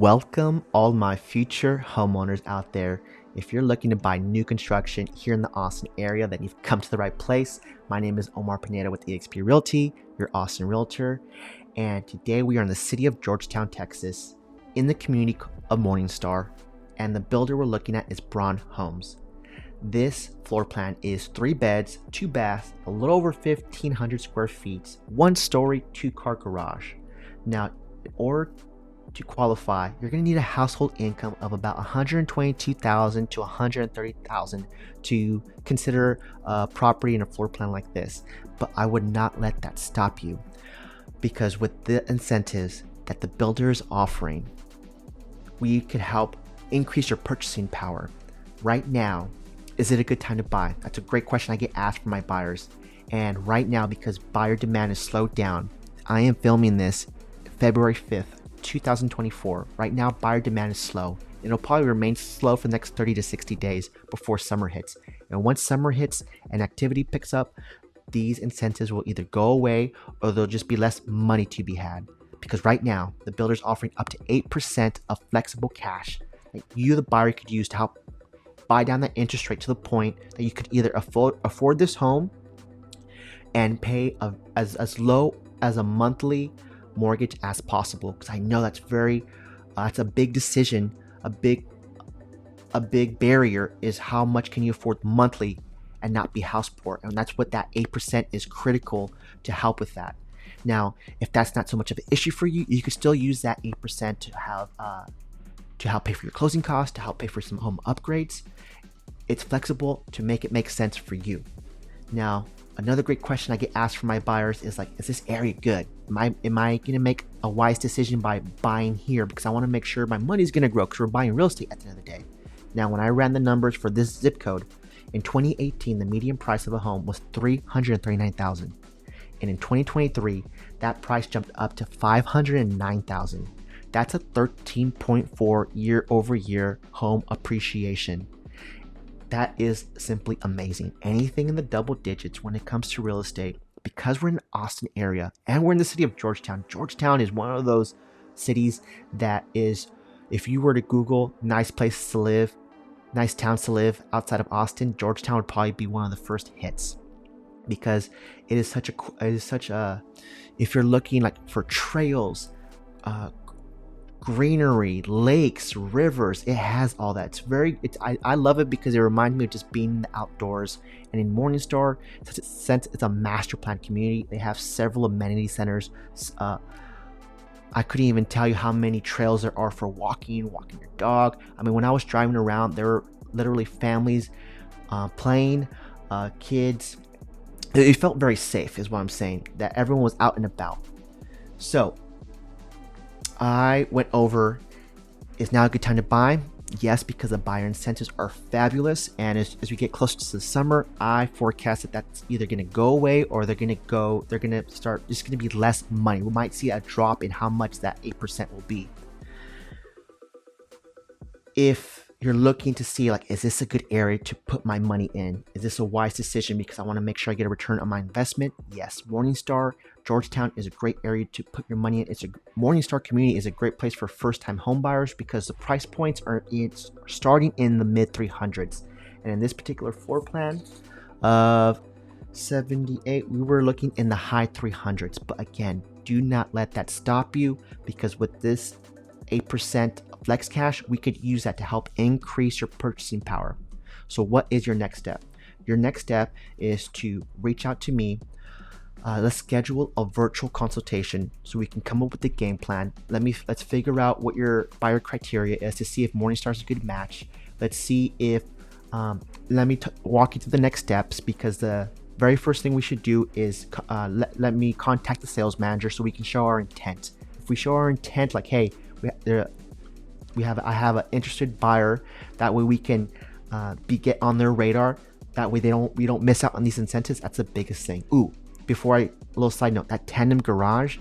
Welcome all my future homeowners out there. If you're looking to buy new construction here in the Austin area, then you've come to the right place. My name is Omar Pineda with eXp Realty, your Austin realtor. And today we are in the city of Georgetown, Texas, in the community of Morningstar. And the builder we're looking at is Brohn Homes. This floor plan is 3 beds, 2 baths, a little over 1,500 square feet, 1 story, 2-car garage. Now, in order to qualify, you're going to need a household income of about $122,000 to $130,000 to consider a property in a floor plan like this. But I would not let that stop you, because with the incentives that the builder is offering, we could help increase your purchasing power. Right now, is it a good time to buy? That's a great question I get asked from my buyers. And right now, because buyer demand is slowed down, I am filming this February 5th, 2024. Right now, buyer demand is slow. It'll probably remain slow for the next 30 to 60 days before summer hits. And once summer hits and activity picks up, these incentives will either go away or there'll just be less money to be had. Because right now, the builder's offering up to 8% of flexible cash that you, the buyer, could use to help buy down that interest rate to the point that you could either afford this home and pay as low as a monthly mortgage as possible, because I know that's that's a big decision. A big barrier is how much can you afford monthly and not be house poor, and that's what that 8% is critical to help with that. Now, if that's not so much of an issue for you, you can still use that 8% to help pay for your closing costs, to help pay for some home upgrades. It's flexible to make it make sense for you. Now, another great question I get asked from my buyers is like, is this area good? Am I going to make a wise decision by buying here? Because I want to make sure my money's going to grow, because we're buying real estate at the end of the day. Now, when I ran the numbers for this zip code, in 2018, the median price of a home was $339,000. And in 2023, that price jumped up to $509,000. That's a 13.4 year-over-year home appreciation. That is simply amazing. Anything in the double digits when it comes to real estate, because we're in the Austin area and we're in the city of Georgetown. Georgetown is one of those cities that is, if you were to Google nice places to live, nice towns to live outside of Austin, Georgetown would probably be one of the first hits, because it is such a, if you're looking like for trails, greenery, lakes, rivers, it has all that. I love it because it reminds me of just being in the outdoors. And in Morningstar, since it's a master plan community, they have several amenity centers. I couldn't even tell you how many trails there are for walking your dog. I mean, when I was driving around, there were literally families playing, kids. It felt very safe, is what I'm saying, that everyone was out and about. So I went over, is now a good time to buy? Yes, because the buyer incentives are fabulous. And as we get closer to the summer, I forecast that that's either going to go away or they're going to start, just going to be less money. We might see a drop in how much that 8% will be. If you're looking to see, like, is this a good area to put my money in? Is this a wise decision because I want to make sure I get a return on my investment? Yes, Morningstar Georgetown is a great area to put your money in. Morningstar community is a great place for first-time home buyers because the price points are starting in the mid 300s. And in this particular floor plan of 78, we were looking in the high 300s. But again, do not let that stop you, because with this 8% flex cash, we could use that to help increase your purchasing power. So what is your next step? Your next step is to reach out to me. Let's schedule a virtual consultation so we can come up with the game plan. Let's figure out what your buyer criteria is to see if Morningstar is a good match. Let's see if let me walk you through the next steps, because the very first thing we should do is let me contact the sales manager so we can show our intent. If we show our intent, like, hey, I have an interested buyer, that way we can get on their radar. That way we don't miss out on these incentives. That's the biggest thing. A little side note, that tandem garage,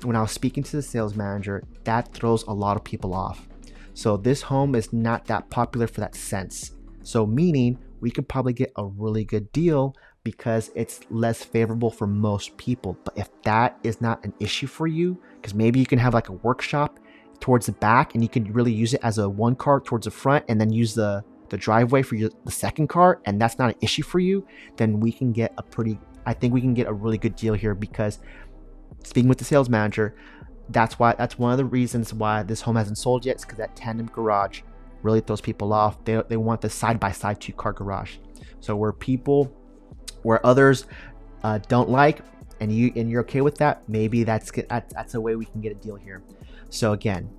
when I was speaking to the sales manager, that throws a lot of people off. So this home is not that popular for that sense. So meaning we could probably get a really good deal because it's less favorable for most people. But if that is not an issue for you, because maybe you can have like a workshop towards the back, and you can really use it as a one car towards the front, and then use the driveway for the second car, and that's not an issue for you, then we can get I think we can get a really good deal here, because speaking with the sales manager, that's one of the reasons why this home hasn't sold yet, is because that tandem garage really throws people off. They want the side-by-side 2-car garage. So where others don't like, and you're okay with that, maybe that's a way we can get a deal here. So again,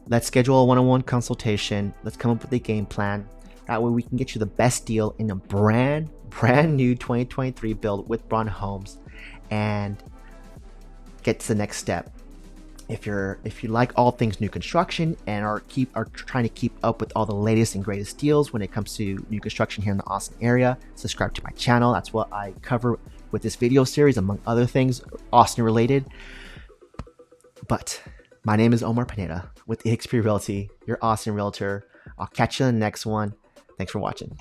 let's schedule a one-on-one consultation. Let's come up with a game plan. That way we can get you the best deal in a brand new 2023 build with Brohn Homes, and get to the next step. If you like all things new construction and are trying to keep up with all the latest and greatest deals when it comes to new construction here in the Austin area, subscribe to my channel. That's what I cover with this video series, among other things Austin related. But my name is Omar Pineda with eXp Realty, your Austin realtor. I'll catch you in the next one. Thanks for watching.